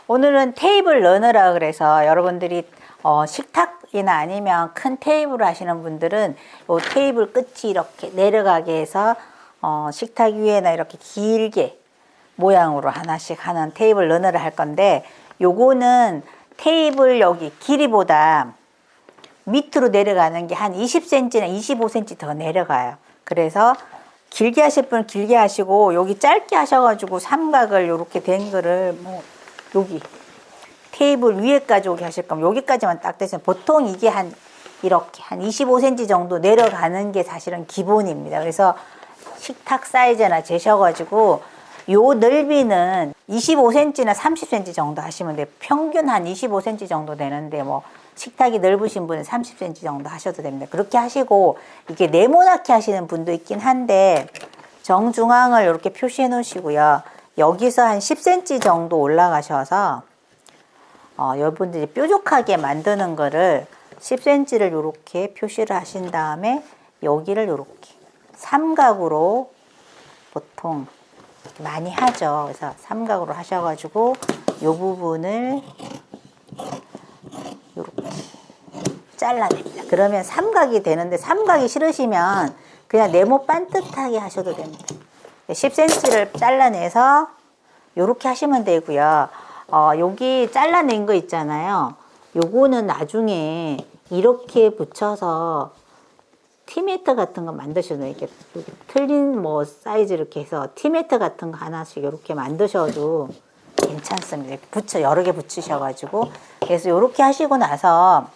오늘은 테이블 러너라 그래서 여러분들이 식탁이나 아니면 큰 테이블을 하시는 분들은 이 테이블 끝이 이렇게 내려가게 해서 식탁 위에나 이렇게 길게 모양으로 하나씩 하는 테이블 러너를 할 건데, 요거는 테이블 여기 길이보다 밑으로 내려가는 게 한 20cm나 25cm 더 내려가요. 그래서 길게 하실 분은 길게 하시고, 여기 짧게 하셔가지고 삼각을 이렇게 된 거를 뭐 여기 테이블 위에까지 오게 하실 거면 여기까지만 딱 되시면, 보통 이게 이렇게 한 25cm 정도 내려가는 게 사실은 기본입니다. 그래서 식탁 사이즈나 재셔가지고 요 넓이는 25cm나 30cm 정도 하시면 돼요. 평균 한 25cm 정도 되는데, 뭐 식탁이 넓으신 분은 30cm 정도 하셔도 됩니다. 그렇게 하시고, 이게 네모나게 하시는 분도 있긴 한데 정중앙을 이렇게 표시해 놓으시고요. 여기서 한 10cm 정도 올라가셔서 여러분들이 뾰족하게 만드는 거를 10cm를 이렇게 표시를 하신 다음에 여기를 이렇게 삼각으로 보통 많이 하죠. 그래서 삼각으로 하셔가지고 이 부분을 이렇게 잘라냅니다. 그러면 삼각이 되는데, 삼각이 싫으시면 그냥 네모 반듯하게 하셔도 됩니다. 10cm를 잘라내서 이렇게 하시면 되고요. 여기 잘라낸 거 있잖아요. 요거는 나중에 이렇게 붙여서 티매트 같은 거 만드셔도, 이렇게 틀린 뭐 사이즈 이렇게 해서 티매트 같은 거 하나씩 이렇게 만드셔도 괜찮습니다. 여러 개 붙이셔가지고. 그래서 이렇게 하시고 나서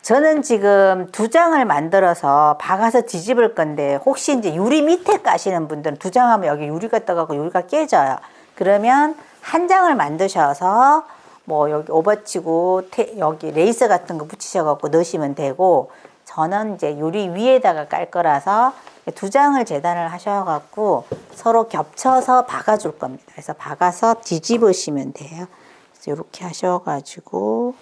저는 지금 2장을 만들어서 박아서 뒤집을 건데, 혹시 이제 유리 밑에 까시는 분들은 2장 하면 여기 유리가 떠가고 유리가 깨져요. 그러면 1장을 만드셔서 뭐 여기 오버치고 여기 레이스 같은 거 붙이셔갖고 넣으시면 되고, 저는 이제 유리 위에다가 깔 거라서 2장을 재단을 하셔갖고 서로 겹쳐서 박아줄 겁니다. 그래서 박아서 뒤집으시면 돼요. 그래서 이렇게 하셔가지고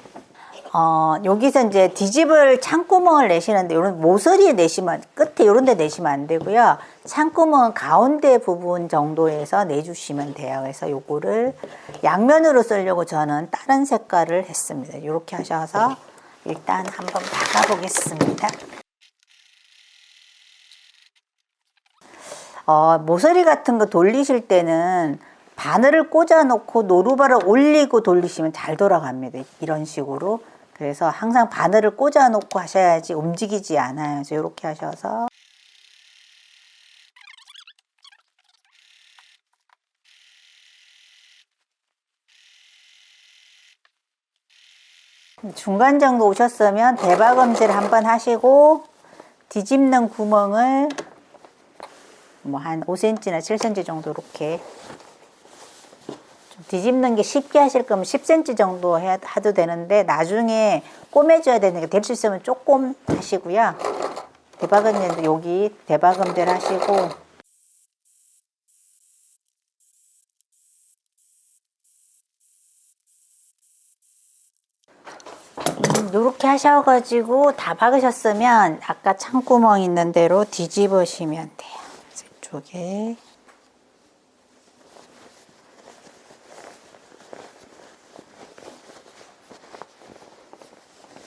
여기서 이제 뒤집을 창구멍을 내시는데, 이런 모서리에 내시면, 끝에 이런 데 내시면 안 되고요. 창구멍은 가운데 부분 정도에서 내주시면 돼요. 그래서 요거를 양면으로 쓰려고 저는 다른 색깔을 했습니다. 이렇게 하셔서 일단 한번 박아 보겠습니다. 모서리 같은 거 돌리실 때는 바늘을 꽂아 놓고 노루발을 올리고 돌리시면 잘 돌아갑니다. 이런 식으로. 그래서 항상 바늘을 꽂아 놓고 하셔야지 움직이지 않아요. 그래서 이렇게 하셔서 중간 정도 오셨으면 대박음질 한번 하시고, 뒤집는 구멍을 뭐 한 5cm나 7cm 정도 이렇게, 뒤집는 게 쉽게 하실 거면 10cm 정도 해도 되는데, 나중에 꼬매줘야 되니까 될 수 있으면 조금 하시고요. 대박음질, 여기 대박음질 하시고, 이렇게 하셔가지고 다 박으셨으면 아까 창구멍 있는 대로 뒤집으시면 돼요. 이쪽에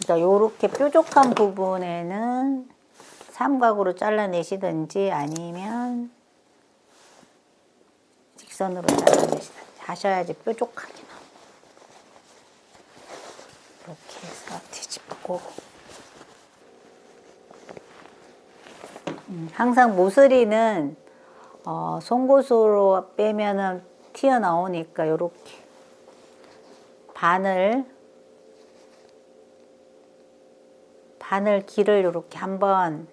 이렇게 뾰족한 부분에는 삼각으로 잘라내시든지 아니면 직선으로 잘라내시든지 하셔야지 뾰족하게 나와요. 이렇게 해서 뒤집고, 항상 모서리는 송곳으로 빼면은 튀어나오니까 이렇게 바늘 길을 이렇게 한번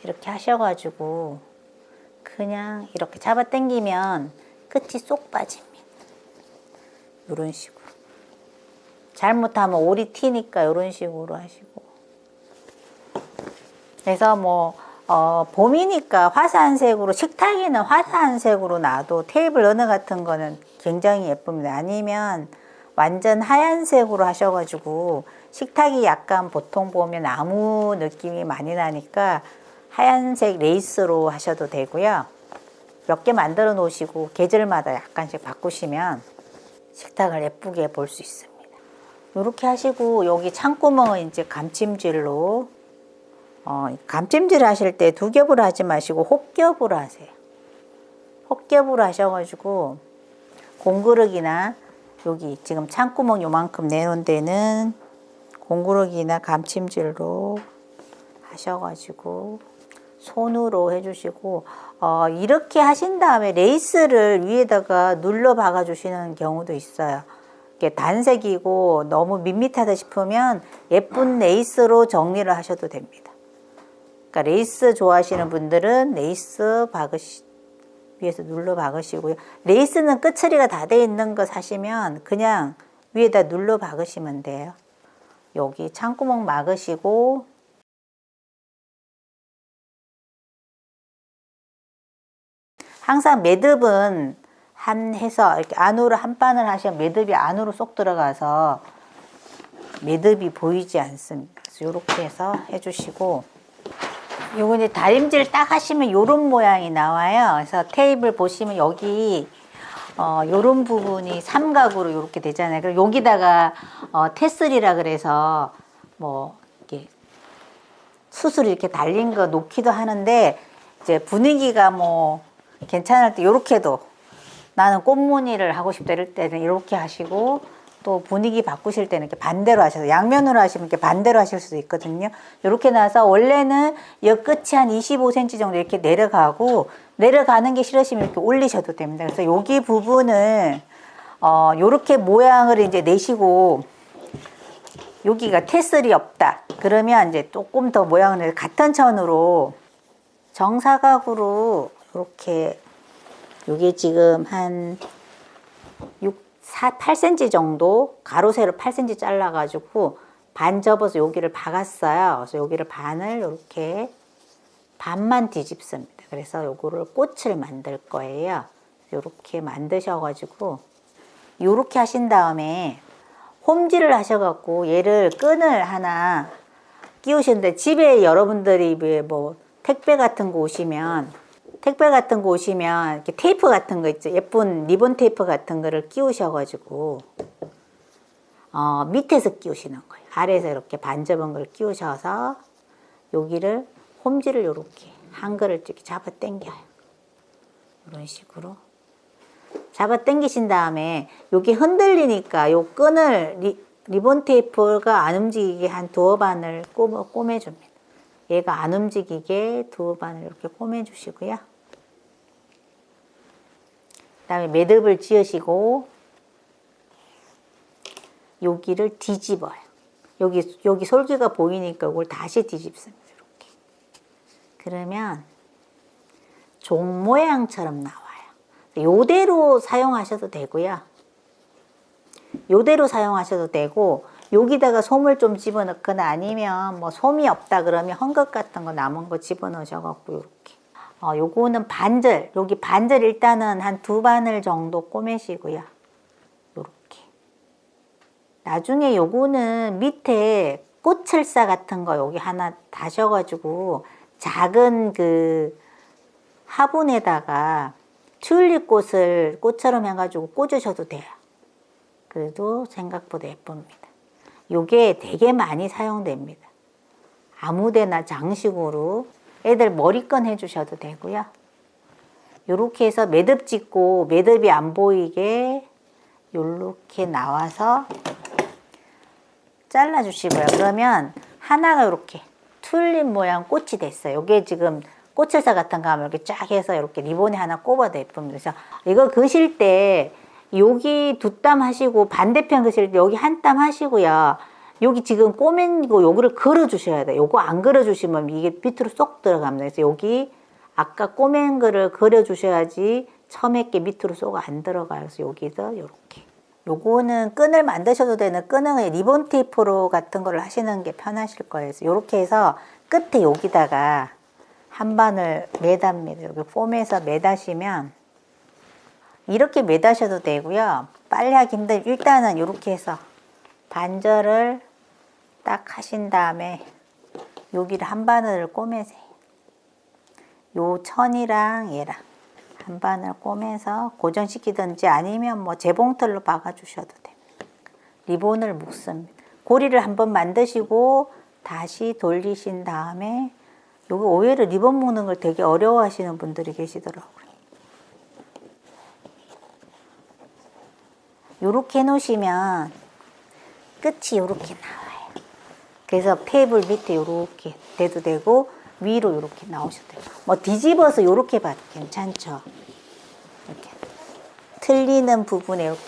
이렇게 하셔가지고 그냥 이렇게 잡아 당기면 끝이 쏙 빠집니다. 이런 식으로. 잘못하면 올이 튀니까 이런 식으로 하시고. 그래서 뭐 봄이니까 화사한색으로, 식탁에는 화사한색으로 놔도 테이블 러너 같은 거는 굉장히 예쁩니다. 아니면 완전 하얀색으로 하셔가지고 식탁이 약간 보통 보면 나무 느낌이 많이 나니까 하얀색 레이스로 하셔도 되고요. 몇 개 만들어 놓으시고 계절마다 약간씩 바꾸시면 식탁을 예쁘게 볼 수 있습니다. 이렇게 하시고 여기 창구멍은 이제 감침질로 감침질 하실 때 두 겹으로 하지 마시고 혹겹으로 하세요. 혹겹으로 하셔가지고 공그릇이나 여기 지금 창구멍 요만큼 내놓은 데는 공그릇이나 감침질로 하셔가지고 손으로 해주시고 이렇게 하신 다음에 레이스를 위에다가 눌러 박아 주시는 경우도 있어요. 이게 단색이고 너무 밋밋하다 싶으면 예쁜 레이스로 정리를 하셔도 됩니다. 그러니까 레이스 좋아하시는 분들은 레이스 위에서 눌러 박으시고요. 레이스는 끝처리가 다 돼 있는 거 사시면 그냥 위에다 눌러 박으시면 돼요. 여기 창구멍 막으시고 항상 매듭은 해서 이렇게 안으로 한 바늘 하시면 매듭이 안으로 쏙 들어가서 매듭이 보이지 않습니다. 그래서 이렇게 해서 해주시고 요거 이제 다림질 딱 하시면 요런 모양이 나와요. 그래서 테이블 보시면 여기 요런 부분이 삼각으로 이렇게 되잖아요. 그리고 여기다가 테슬이라 그래서 뭐 이렇게 수술 이렇게 달린 거 놓기도 하는데 이제 분위기가 뭐 괜찮을 때 요렇게도 나는 꽃무늬를 하고 싶다 이럴 때는 이렇게 하시고 또 분위기 바꾸실 때는 이렇게 반대로 하셔서 양면으로 하시면 이렇게 반대로 하실 수도 있거든요. 이렇게 나서 원래는 이 끝이 한 25cm 정도 이렇게 내려가고 내려가는 게 싫으시면 이렇게 올리셔도 됩니다. 그래서 여기 부분을 요렇게 모양을 이제 내시고 여기가 테슬이 없다. 그러면 이제 조금 더 모양을 같은 천으로 정사각으로 이렇게 요게 지금 한 8cm 정도 가로 세로 8cm 잘라가지고 반 접어서 여기를 박았어요. 그래서 여기를 반을 이렇게 반만 뒤집습니다. 그래서 요거를 꽃을 만들 거예요. 이렇게 만드셔가지고 요렇게 하신 다음에 홈질을 하셔갖고 얘를 끈을 하나 끼우시는데 집에 여러분들이 뭐 택배 같은 거 오시면 이렇게 테이프 같은 거 있죠. 예쁜 리본 테이프 같은 거를 끼우셔가지고 밑에서 끼우시는 거예요. 아래에서 이렇게 반접은 걸 끼우셔서 여기를 홈질을 이렇게 한글을 이렇게 잡아 당겨요. 이런 식으로 잡아 당기신 다음에 여기 흔들리니까 요 끈을 리본 테이프가 안 움직이게 한 두어 반을 꼬매줍니다. 얘가 안 움직이게 두어 반을 이렇게 꼬매주시고요. 그 다음에 매듭을 지으시고 여기를 뒤집어요. 여기 솔기가 보이니까 이걸 다시 뒤집습니다. 이렇게. 그러면 종 모양처럼 나와요. 요대로 사용하셔도 되고요. 요대로 사용하셔도 되고 여기다가 솜을 좀 집어넣거나 아니면 뭐 솜이 없다 그러면 헝겊 같은 거 남은 거 집어넣으셔갖고 이렇게. 요거는 반절, 여기 반절 일단은 한 두 바늘 정도 꼬매시고요. 요렇게. 나중에 요거는 밑에 꽃철사 같은 거 여기 하나 다셔가지고 작은 그 화분에다가 튤립 꽃을 꽃처럼 해가지고 꽂으셔도 돼요. 그래도 생각보다 예쁩니다. 요게 되게 많이 사용됩니다. 아무데나 장식으로 애들 머리끈 해주셔도 되고요. 요렇게 해서 매듭 짓고 매듭이 안 보이게 요렇게 나와서 잘라주시고요. 그러면 하나가 이렇게 튤립 모양 꽃이 됐어요. 요게 지금 꽃철사 같은 거 하면 이렇게 쫙 해서 이렇게 리본에 하나 꼽아도 예쁩니다. 그래서 이거 그실 때 여기 두 땀 하시고 반대편 그실 때 여기 한 땀 하시고요. 여기 지금 꼬맨 거 요거를 걸어 주셔야 돼요. 요거 안 걸어 주시면 이게 밑으로 쏙 들어갑니다. 그래서 여기 아까 꼬맨 거를 그려 주셔야지 처음에 게 밑으로 쏙 안 들어가요. 그래서 여기서 요렇게. 요거는 끈을 만드셔도 되는 끈은 리본 테이프로 같은 거를 하시는 게 편하실 거예요. 그래서 요렇게 해서 끝에 여기다가 한 바늘 매답니다. 여기 폼에서 매다시면 이렇게 매다셔도 되고요. 빨리 하기 힘들면 일단은 이렇게 해서 반절을 딱 하신 다음에 여기를 한 바늘을 꼬매세요. 요 천이랑 얘랑 한 바늘 꼬매서 고정시키든지 아니면 뭐 재봉틀로 박아주셔도 됩니다. 리본을 묶습니다. 고리를 한번 만드시고 다시 돌리신 다음에 요거 오히려 리본 묶는 걸 되게 어려워하시는 분들이 계시더라고요. 요렇게 해놓으시면 끝이 요렇게 나와요. 그래서 테이블 밑에 요렇게 대도 되고 위로 요렇게 나오셔도 돼요. 뭐 뒤집어서 요렇게 봐도 괜찮죠. 이렇게 틀리는 부분에 이렇게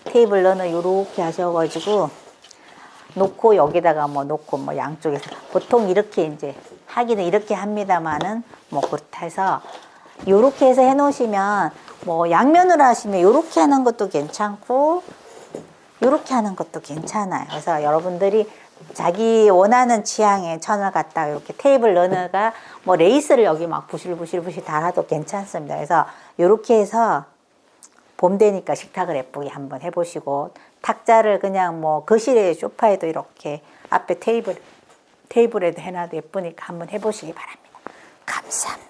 테이블 러너 요렇게 하셔가지고 놓고 여기다가 뭐 놓고 뭐 양쪽에서 보통 이렇게 이제 하기는 이렇게 합니다만은 뭐 그렇다 해서 요렇게 해서 해놓으시면 뭐 양면으로 하시면 요렇게 하는 것도 괜찮고 요렇게 하는 것도 괜찮아요. 그래서 여러분들이 자기 원하는 취향의 천을 갖다가 이렇게 테이블 러너가 뭐 레이스를 여기 막 부실부실 달아도 괜찮습니다. 그래서 요렇게 해서 봄 되니까 식탁을 예쁘게 한번 해보시고 탁자를 그냥 뭐 거실에 소파에도 이렇게 앞에 테이블에도 해놔도 예쁘니까 한번 해보시기 바랍니다. 감사합니다.